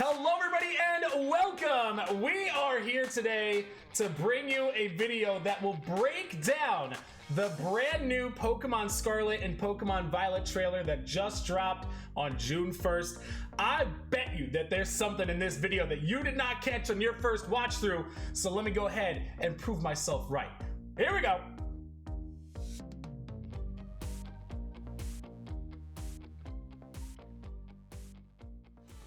Hello everybody and welcome! We are here today to bring you a video that will break down the brand new Pokemon Scarlet and Pokemon Violet trailer that just dropped on June 1st. I bet you that there's something in this video that you did not catch on your first watch through, so let me go ahead and prove myself right. Here we go.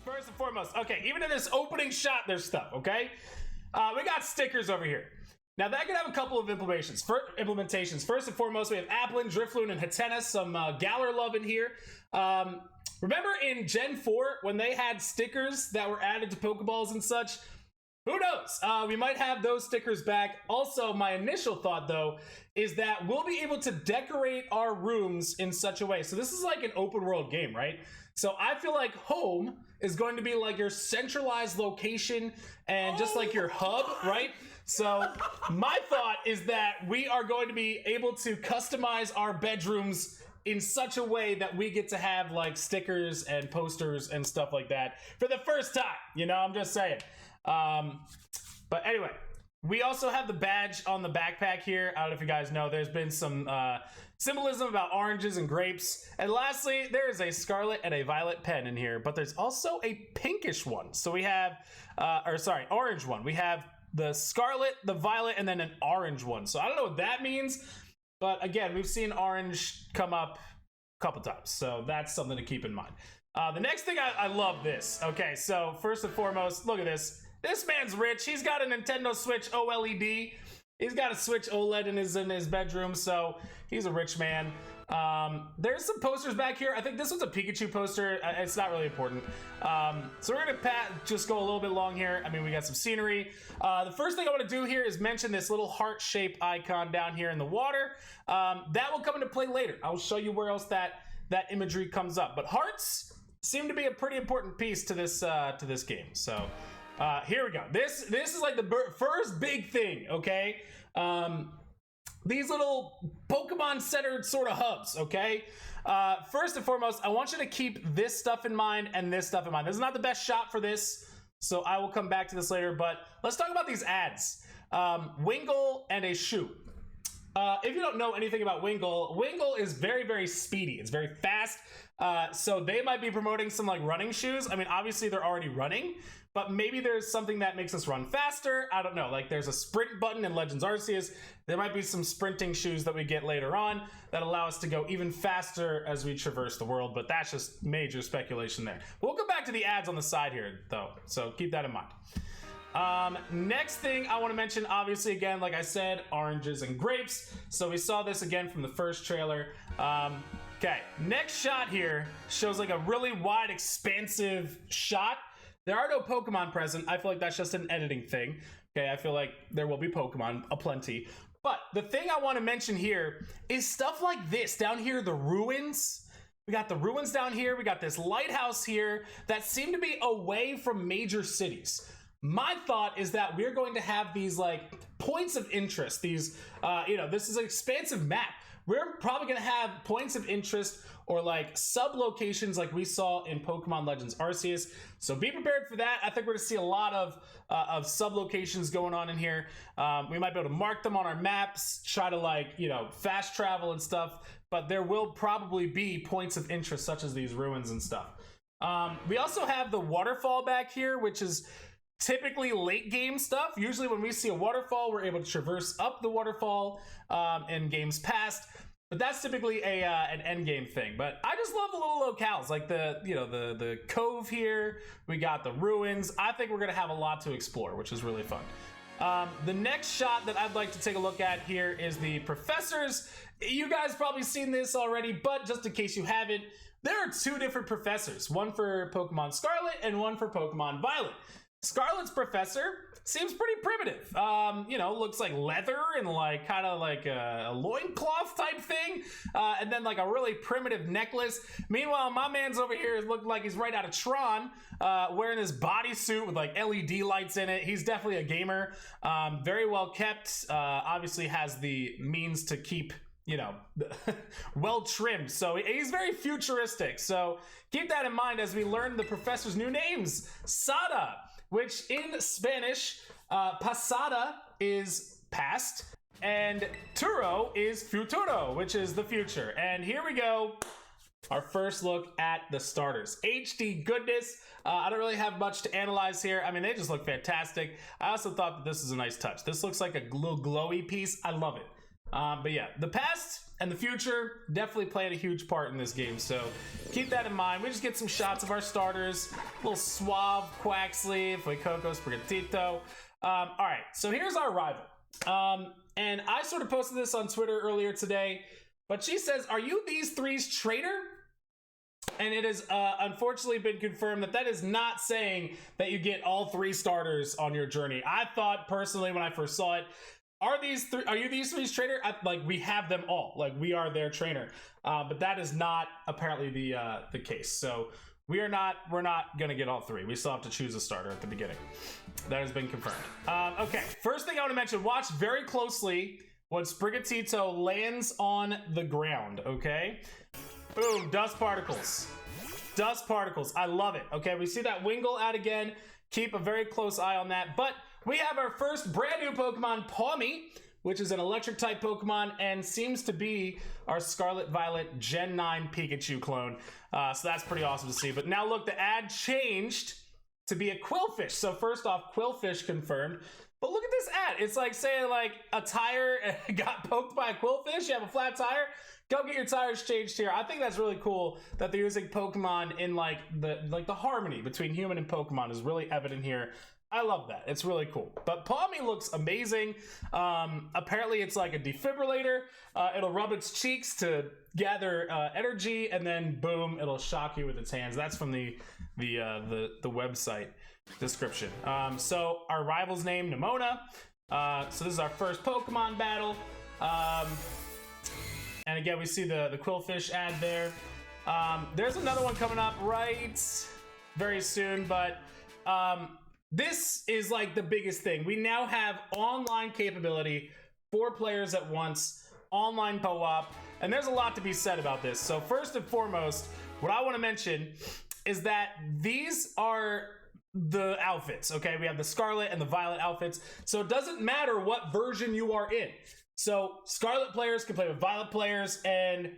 First and foremost, okay, even in this opening shot, there's stuff, okay? We got stickers over here. Now, that could have a couple of implementations. First and foremost, we have Applin, Drifloon, and Hatena, some Galar love in here. Remember in Gen 4, when they had stickers that were added to Pokeballs and such? Who knows? We might have those stickers back. Also, my initial thought, though, is that we'll be able to decorate our rooms in such a way. So this is like an open world game, right? So I feel like home is going to be like your centralized location and just like your hub, right? So my thought is that we are going to be able to customize our bedrooms in such a way that we get to have like stickers and posters and stuff like that for the first time. You know, I'm just saying. But anyway, we also have the badge on the backpack here. I don't know if you guys know, there's been some symbolism about oranges and grapes. And lastly, there is a scarlet and a violet pen in here, but there's also a pinkish one. So we have, orange one. We have the scarlet, the violet, and then an orange one. So I don't know what that means, but again, we've seen orange come up a couple times. So that's something to keep in mind. The next thing, I love this. Okay, so first and foremost, look at this. This man's rich. He's got a Nintendo Switch OLED. He's got a Switch OLED in his bedroom, so he's a rich man. There's some posters back here. I think this one's a Pikachu poster. It's not really important. So we're gonna just go a little bit long here. I mean, we got some scenery. The first thing I want to do here is mention this little heart-shaped icon down here in the water. That will come into play later. I'll show you where else that imagery comes up. But hearts seem to be a pretty important piece to this game. So here we go. This is like the first big thing, okay? These little Pokemon-centered sort of hubs, okay? First and foremost, I want you to keep this stuff in mind and this stuff in mind. This is not the best shot for this, so I will come back to this later, but let's talk about these ads. Wingull and a shoe. If you don't know anything about Wingull, Wingull is very, very speedy. It's very fast. So they might be promoting some like running shoes. I mean, obviously they're already running, but maybe there's something that makes us run faster. I don't know. Like there's a sprint button in Legends Arceus. There might be some sprinting shoes that we get later on that allow us to go even faster as we traverse the world, but that's just major speculation there. We'll come back to the ads on the side here though, so keep that in mind. Next thing I want to mention, obviously, again, like I said, oranges and grapes. So we saw this again from the first trailer. Okay, next shot here shows like a really wide, expansive shot. There are no Pokemon present. I feel like that's just an editing thing. Okay, I feel like there will be Pokemon aplenty. But the thing I want to mention here is stuff like this. Down here, the ruins. We got the ruins down here. We got this lighthouse here that seem to be away from major cities. My thought is that we're going to have these like points of interest. These, this is an expansive map. We're probably going to have points of interest or like sub-locations like we saw in Pokemon Legends Arceus. So be prepared for that. I think we're going to see a lot of sub-locations going on in here. We might be able to mark them on our maps, try to like, fast travel and stuff. But there will probably be points of interest such as these ruins and stuff. We also have the waterfall back here, which is typically late game stuff. Usually when we see a waterfall, we're able to traverse up the waterfall in games past, but that's typically an end game thing. But I just love the little locales, like the cove here. We got the ruins. I think we're gonna have a lot to explore, which is really fun. The next shot that I'd like to take a look at here is the professors. You guys probably seen this already, but just in case you haven't, there are two different professors, one for Pokemon Scarlet and one for Pokemon Violet. Scarlet's professor seems pretty primitive. Looks like leather and like kind of like a loincloth type thing. And then like a really primitive necklace. Meanwhile, my man's over here is looking like he's right out of Tron, wearing this bodysuit with like LED lights in it. He's definitely a gamer. Very well kept. Obviously has the means to keep you know, well trimmed. So he's very futuristic. So keep that in mind as we learn the professor's new names. Sada, which in Spanish, pasada is past, and Turo is futuro, which is the future. And here we go. Our first look at the starters. HD goodness. I don't really have much to analyze here. I mean, they just look fantastic. I also thought that this is a nice touch. This looks like a little glowy piece. I love it. But yeah, the past and the future definitely played a huge part in this game. So keep that in mind. We just get some shots of our starters. A little suave Quaxly, Fuecoco, Sprigatito. All right, so here's our rival. And I sort of posted this on Twitter earlier today, but she says, are you these three's trainer? And it has unfortunately been confirmed that that is not saying that you get all three starters on your journey. I thought personally when I first saw it, are you these three's trainer? Like, we have them all. Like, we are their trainer. But that is not apparently the case. So we're not gonna get all three. We still have to choose a starter at the beginning. That has been confirmed. Okay, first thing I want to mention, watch very closely when Sprigatito lands on the ground, okay? Boom, dust particles. Dust particles, I love it. Okay, we see that Wingull out again. Keep a very close eye on that. But we have our first brand new Pokemon, Pawmi, which is an electric type Pokemon and seems to be our Scarlet Violet Gen 9 Pikachu clone. So that's pretty awesome to see. But now look, the ad changed to be a Quillfish. So first off, Quillfish confirmed. But look at this ad. It's like saying like a tire got poked by a Quillfish. You have a flat tire. Go get your tires changed here. I think that's really cool that they're using Pokemon in like the harmony between human and Pokemon is really evident here. I love that. It's really cool. But Pawmi looks amazing. Apparently it's like a defibrillator. It'll rub its cheeks to gather energy, and then boom, it'll shock you with its hands. That's from the website description. So our rival's name, Nimona. So this is our first Pokemon battle. And again, we see the Quillfish ad there. There's another one coming up right very soon, but this is like the biggest thing. We now have online capability, 4 players at once, online co-op, and there's a lot to be said about this. So first and foremost, what I want to mention is that these are the outfits, okay? We have the Scarlet and the Violet outfits, so it doesn't matter what version you are in. So Scarlet players can play with Violet players, and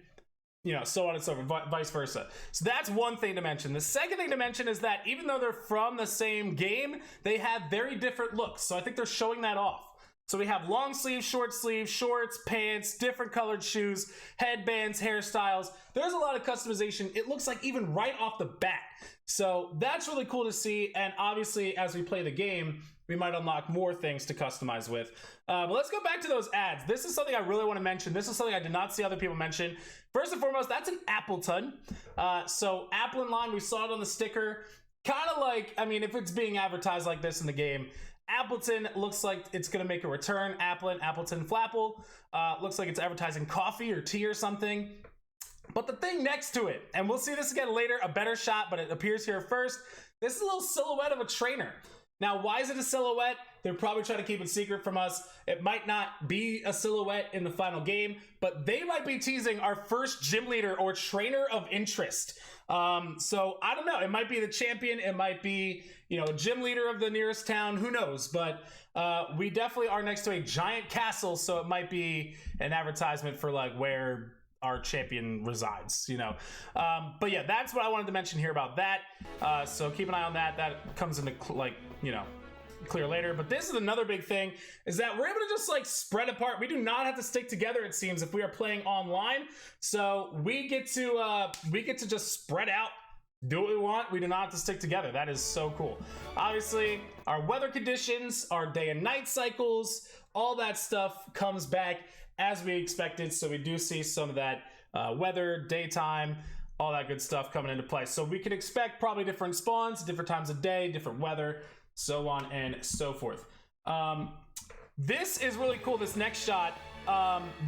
you know, so on and so forth, vice versa. So that's one thing to mention. The second thing to mention is that even though they're from the same game, they have very different looks. So I think they're showing that off. So we have long sleeves, shorts, pants, different colored shoes, headbands, hairstyles. There's a lot of customization. It looks like even right off the bat. So that's really cool to see. And obviously, as we play the game, we might unlock more things to customize with. But let's go back to those ads. This is something I really want to mention. This is something I did not see other people mention. First and foremost, that's an Appleton. So Applin line, we saw it on the sticker. Kind of like, I mean, if it's being advertised like this in the game, Appleton looks like it's going to make a return. Appleton Flapple. Looks like it's advertising coffee or tea or something. But the thing next to it, and we'll see this again later, a better shot, but it appears here first. This is a little silhouette of a trainer. Now, why is it a silhouette? They're probably trying to keep it secret from us. It might not be a silhouette in the final game, but they might be teasing our first gym leader or trainer of interest. So I don't know. It might be the champion. It might be, you know, a gym leader of the nearest town. Who knows? But we definitely are next to a giant castle, so it might be an advertisement for like where our champion resides, you know. But yeah, that's what I wanted to mention here about that. So keep an eye on that. That comes into like, you know, clear later. But this is another big thing, is that we're able to just like spread apart. We do not have to stick together, it seems, if we are playing online. So we get to just spread out, do what we want. We do not have to stick together. That is so cool. Obviously, our weather conditions, our day and night cycles, all that stuff comes back as we expected. So we do see some of that weather, daytime, all that good stuff coming into play. So we can expect probably different spawns, different times of day, different weather, so on and so forth. This is really cool, this next shot.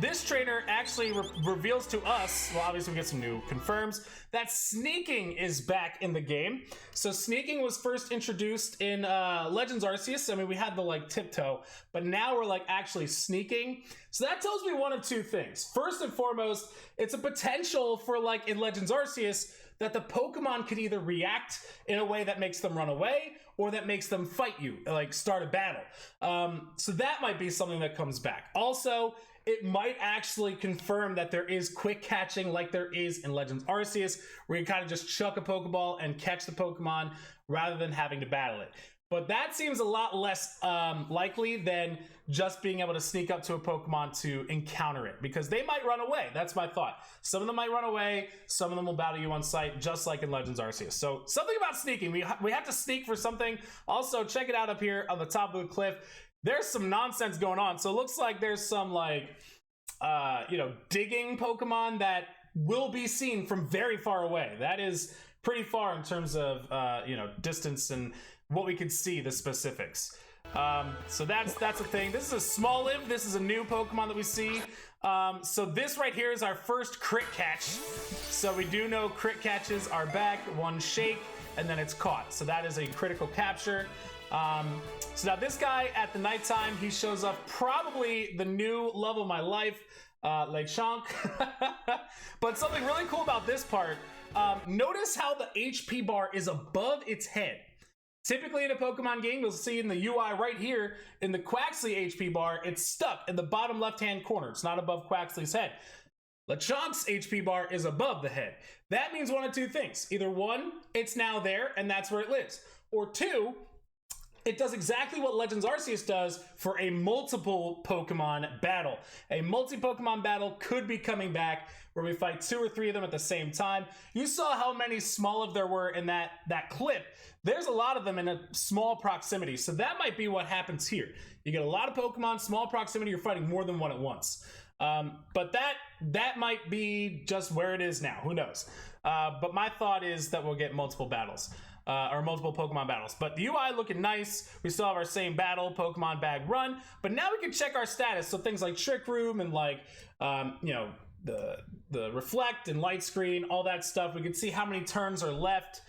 this trainer actually reveals to us, well, obviously we get some new confirms, that sneaking is back in the game. So sneaking was first introduced in Legends Arceus. I mean, we had the like tiptoe, but now we're like actually sneaking. So that tells me one of two things. First and foremost, it's a potential for like in Legends Arceus that the Pokemon could either react in a way that makes them run away or that makes them fight you, like start a battle. So that might be something that comes back. Also, it might actually confirm that there is quick catching like there is in Legends Arceus, where you kind of just chuck a Pokeball and catch the Pokemon rather than having to battle it. But that seems a lot less likely than just being able to sneak up to a Pokemon to encounter it, because they might run away. That's my thought. Some of them might run away, some of them will battle you on sight, just like in Legends Arceus. So something about sneaking. We have to sneak for something. Also, check it out up here on the top of the cliff. There's some nonsense going on. So it looks like there's some like, digging Pokemon that will be seen from very far away. That is pretty far in terms of, distance and what we can see, the specifics. So that's a thing. This is a small live. This is a new Pokemon that we see. So this right here is our first crit catch. So we do know crit catches are back. One shake and then it's caught. So that is a critical capture. So now this guy at the nighttime, he shows up probably the new love of my life, Lechonk. But something really cool about this part, notice how the HP bar is above its head. Typically in a Pokemon game, you'll see in the UI right here, in the Quaxly HP bar, it's stuck in the bottom left-hand corner. It's not above Quaxly's head. Lechonk's HP bar is above the head. That means one of two things. Either one, it's now there and that's where it lives. Or two, it does exactly what Legends Arceus does for a multiple Pokemon battle. A multi-Pokemon battle could be coming back where we fight 2 or 3 of them at the same time. You saw how many Smoliv there were in that clip. There's a lot of them in a small proximity. So that might be what happens here. You get a lot of Pokemon, small proximity, you're fighting more than one at once. But that might be just where it is now. Who knows? But my thought is that we'll get multiple battles. Or multiple Pokemon battles. But the UI looking nice. We still have our same battle, Pokemon bag run. But now we can check our status. So things like Trick Room and like, the reflect and light screen, all that stuff. We can see how many turns are left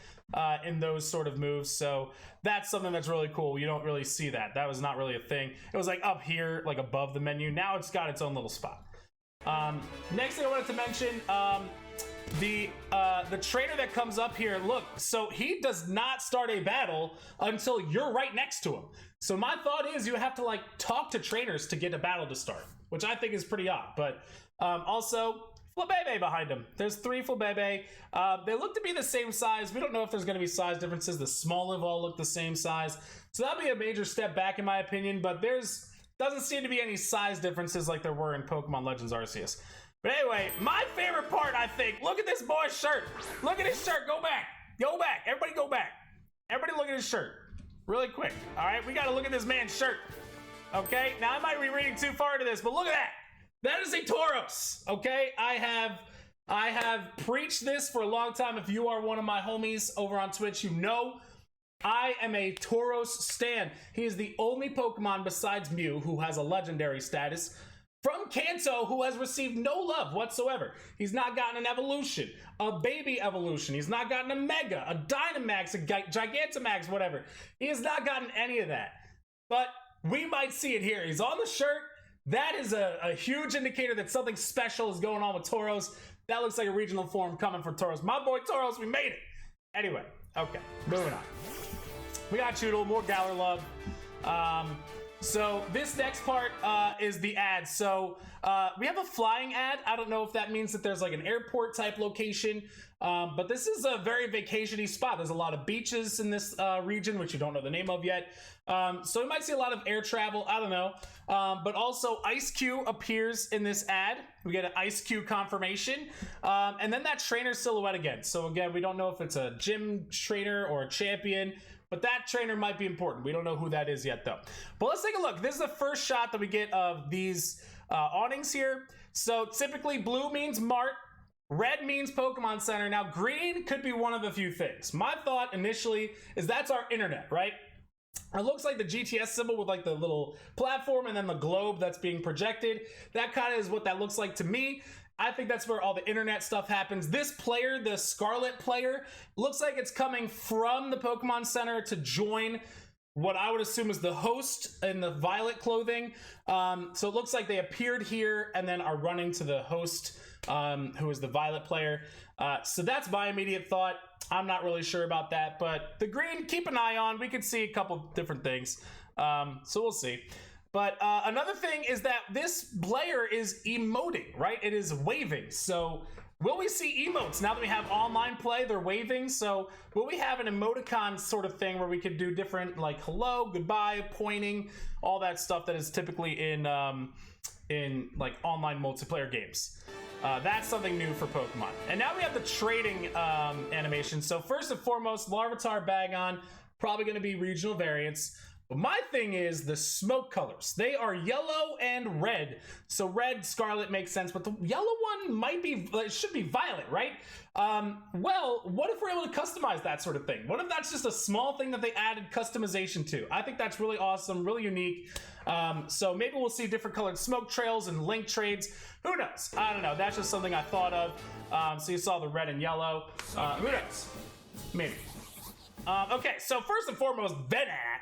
in those sort of moves. So that's something that's really cool. You don't really see that. That was not really a thing. It was like up here, like above the menu. Now it's got its own little spot. Next thing I wanted to mention, the trainer that comes up here, look, so he does not start a battle until you're right next to him. So my thought is you have to like talk to trainers to get a battle to start, which I think is pretty odd. But also Flabebe behind him. There's 3 Flabebe. They look to be the same size. We don't know if there's going to be size differences. The Smoliv all look the same size. So that'll be a major step back in my opinion, but doesn't seem to be any size differences like there were in Pokemon Legends Arceus. But anyway, my favorite part, I think, look at this boy's shirt. Look at his shirt. Go back. Go back. Everybody go back. Everybody look at his shirt. Really quick. All right, we got to look at this man's shirt. Okay, now I might be reading too far into this, but look at that. That is a Tauros. Okay, I have preached this for a long time. If you are one of my homies over on Twitch, you know I am a Tauros stan. He is the only Pokemon besides Mew who has a legendary status from Kanto who has received no love whatsoever. He's not gotten an evolution, a baby evolution. He's not gotten a Mega, a Dynamax, a Gigantamax, whatever. He has not gotten any of that. But we might see it here. He's on the shirt. That is a huge indicator that something special is going on with Tauros. That looks like a regional form coming for Tauros. My boy Tauros, we made it. Anyway, okay, moving on. We got Choodle, more Galar love. So this next part is the ad. So we have a flying ad. I don't know if that means that there's like an airport type location, but this is a very vacation-y spot. There's a lot of beaches in this region, which you don't know the name of yet. So we might see a lot of air travel. I don't know. But also Ice Cube appears in this ad. We get an Ice Cube confirmation. And then that trainer silhouette again. So again, we don't know if it's a gym trainer or a champion, but that trainer might be important. We don't know who that is yet though. But let's take a look. This is the first shot that we get of these awnings here. So typically blue means Mart, red means Pokemon Center. Now green could be one of a few things. My thought initially is that's our internet, right? It looks like the GTS symbol with like the little platform and then the globe that's being projected. That kind of is what that looks like to me. I think that's where all the internet stuff happens. This player, the Scarlet player, looks like it's coming from the Pokemon Center to join what I would assume is the host in the Violet clothing. So it looks like they appeared here and then are running to the host, who is the Violet player. So that's my immediate thought. I'm not really sure about that, but the green, keep an eye on. We could see a couple different things. So we'll see. But another thing is that this player is emoting, right? It is waving. So will we see emotes? Now that we have online play, they're waving. So will we have an emoticon sort of thing where we could do different, like hello, goodbye, pointing, all that stuff that is typically in like online multiplayer games. That's something new for Pokemon. And now we have the trading animation. So first and foremost, Larvitar, Bagon, probably going to be regional variants. But my thing is the smoke colors. They are yellow and red. So red, Scarlet makes sense, but the yellow one might be, it should be Violet, right? Well, what if we're able to customize that sort of thing? What if that's just a small thing that they added customization to? I think that's really awesome, really unique. So maybe we'll see different colored smoke trails and link trades. Who knows? I don't know. That's just something I thought of. So you saw the red and yellow. Who knows? Maybe. Okay, so first and foremost, Venonat.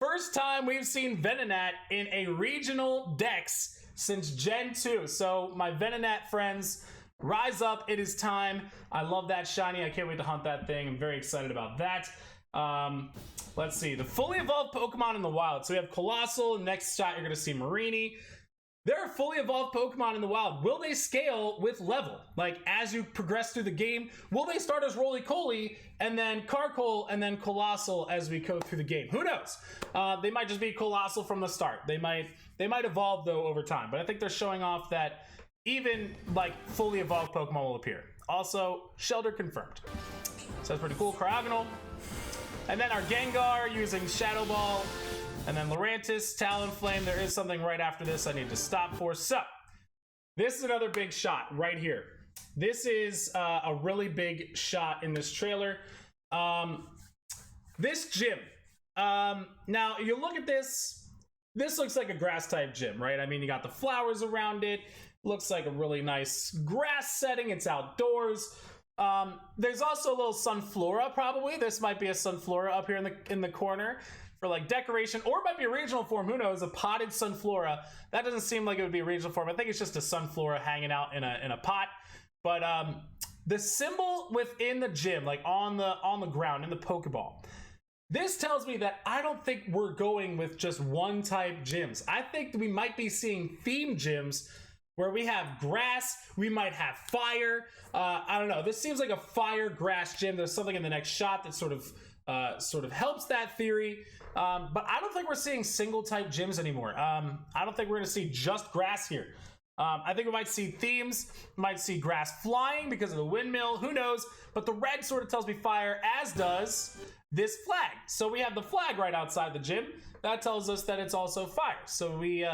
First time we've seen Venonat in a regional dex since Gen 2. So my Venonat friends, rise up, it is time. I love that shiny. I can't wait to hunt that thing. I'm very excited about that. Let's see, the fully evolved Pokemon in the wild. So we have Colossal, next shot you're gonna see Marini. There are fully evolved Pokemon in the wild. Will they scale with level? Like, as you progress through the game, will they start as Roly-Poly, and then Carkol, and then Colossal as we go through the game? Who knows? They might just be Colossal from the start. They might evolve, though, over time. But I think they're showing off that even, like, fully evolved Pokemon will appear. Also, Shelter confirmed. So that's pretty cool. Cryogonal. And then our Gengar using Shadow Ball. And then Lurantis, Talonflame. There is something right after this I need to stop for. So, this is another big shot right here. This is a really big shot in this trailer. This gym. Now, you look at this. This looks like a grass-type gym, right? I mean, you got the flowers around it. Looks like a really nice grass setting. It's outdoors. There's also a little Sunflora, probably. This might be a Sunflora up here in the corner. For like decoration, or it might be a regional form, who knows, a potted Sunflora. That doesn't seem like it would be a regional form. I think it's just a Sunflora hanging out in a pot. But the symbol within the gym, like on the ground, in the Pokeball, this tells me that I don't think we're going with just one type gyms. I think we might be seeing theme gyms where we have grass, we might have fire. I don't know. This seems like a fire grass gym. There's something in the next shot that sort of helps that theory. But I don't think we're seeing single type gyms anymore. I don't think we're going to see just grass here. I think we might see themes, might see grass flying because of the windmill, who knows? But the red sort of tells me fire, as does this flag. So we have the flag right outside the gym. That tells us that it's also fire. So we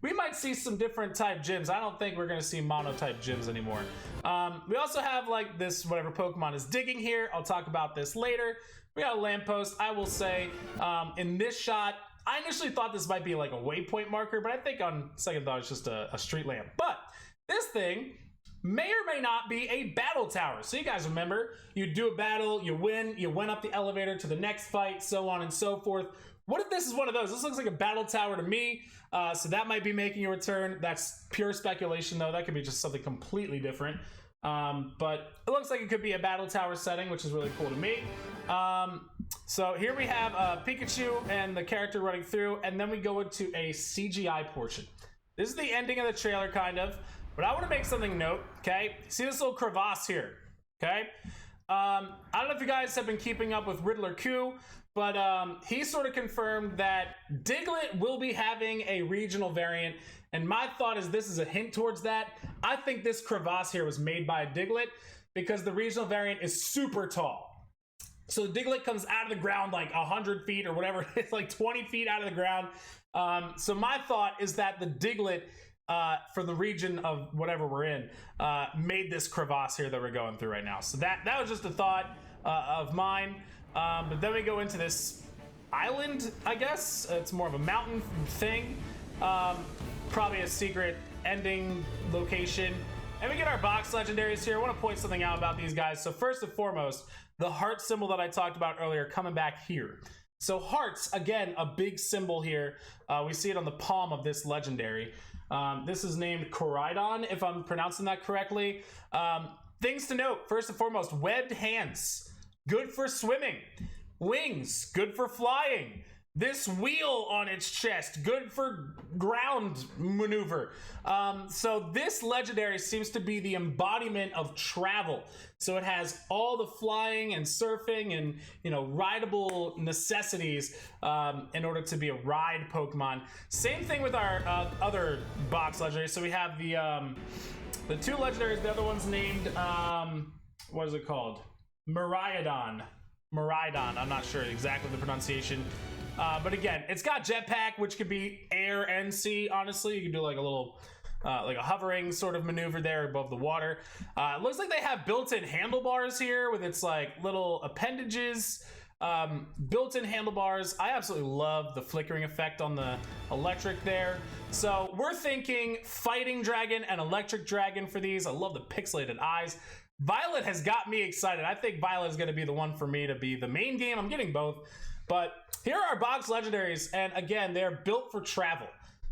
might see some different type gyms. I don't think we're going to see mono-type gyms anymore. We also have like this, whatever Pokemon is digging here. I'll talk about this later. We got a lamppost. I will say, in this shot, I initially thought this might be like a waypoint marker, but I think on second thought, it's just a street lamp. But this thing may or may not be a battle tower. So you guys remember, you do a battle, you win, you went up the elevator to the next fight, so on and so forth. What if this is one of those? This looks like a battle tower to me, so that might be making a return. That's pure speculation, though. That could be just something completely different. But it looks like it could be a battle tower setting, which is really cool to me. So here we have Pikachu and the character running through, and then we go into a CGI portion. This is the ending of the trailer, kind of. But I want to make something note, okay? See this little crevasse here, okay? I don't know if you guys have been keeping up with Riddler Q, but he sort of confirmed that Diglett will be having a regional variant, and my thought is this is a hint towards that. I think this crevasse here was made by a Diglett because the regional variant is super tall. So Diglett comes out of the ground like 100 feet or whatever. It's like 20 feet out of the ground. So my thought is that the Diglett for the region of whatever we're in made this crevasse here that we're going through right now. So that was just a thought of mine. But then we go into this island, I guess. It's more of a mountain thing. Probably a secret ending location. And we get our box legendaries here. I want to point something out about these guys. So first and foremost, the heart symbol that I talked about earlier coming back here. So hearts, again, a big symbol here. We see it on the palm of this legendary. This is named Koraidon, if I'm pronouncing that correctly. Things to note, first and foremost, webbed hands, good for swimming. Wings, good for flying. This wheel on its chest, good for ground maneuver. So this legendary seems to be the embodiment of travel. So it has all the flying and surfing and, you know, rideable necessities in order to be a ride Pokemon. Same thing with our other box legendaries. So we have the two legendaries. The other one's named what is it called? Miraidon. I'm not sure exactly the pronunciation. But again, it's got jetpack, which could be air and sea. Honestly, you can do like a little, like a hovering sort of maneuver there above the water. It looks like they have built-in handlebars here with its like little appendages. Built-in handlebars. I absolutely love the flickering effect on the electric there. So we're thinking fighting dragon and electric dragon for these. I love the pixelated eyes. Violet has got me excited. I think Violet is going to be the one for me to be the main game. I'm getting both. But here are our box legendaries, and again, they're built for travel.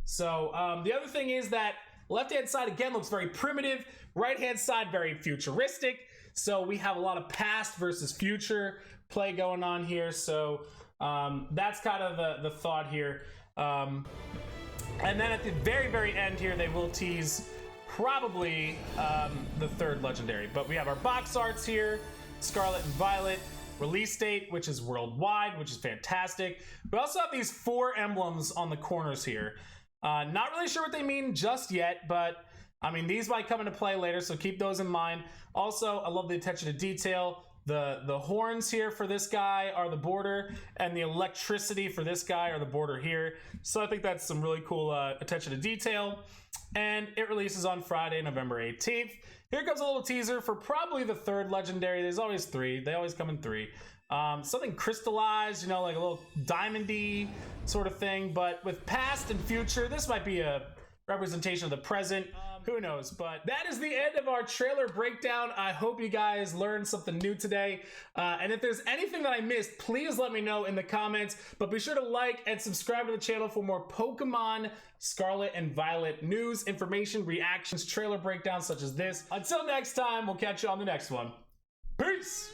So the other thing is that left-hand side, again, looks very primitive. Right-hand side, very futuristic. So we have a lot of past versus future play going on here. So that's kind of the thought here. And then at the very, very end here, they will tease probably the third legendary. But we have our box arts here, Scarlet and Violet. Release date, which is worldwide, which is fantastic. We also have these 4 emblems on the corners here. Not really sure what they mean just yet, but I mean, these might come into play later, so keep those in mind. Also, I love the attention to detail. The horns here for this guy are the border, and the electricity for this guy are the border here. So I think that's some really cool attention to detail. And it releases on Friday, November 18th. Here comes a little teaser for probably the third legendary. There's always 3. They always come in 3. Something crystallized, you know, like a little diamondy sort of thing. But with past and future, this might be a representation of the present. Who knows? But that is the end of our trailer breakdown. I hope you guys learned something new today. And if there's anything that I missed, please let me know in the comments. But be sure to like and subscribe to the channel for more Pokemon Scarlet and Violet news, information, reactions, trailer breakdowns such as this. Until next time, we'll catch you on the next one. Peace!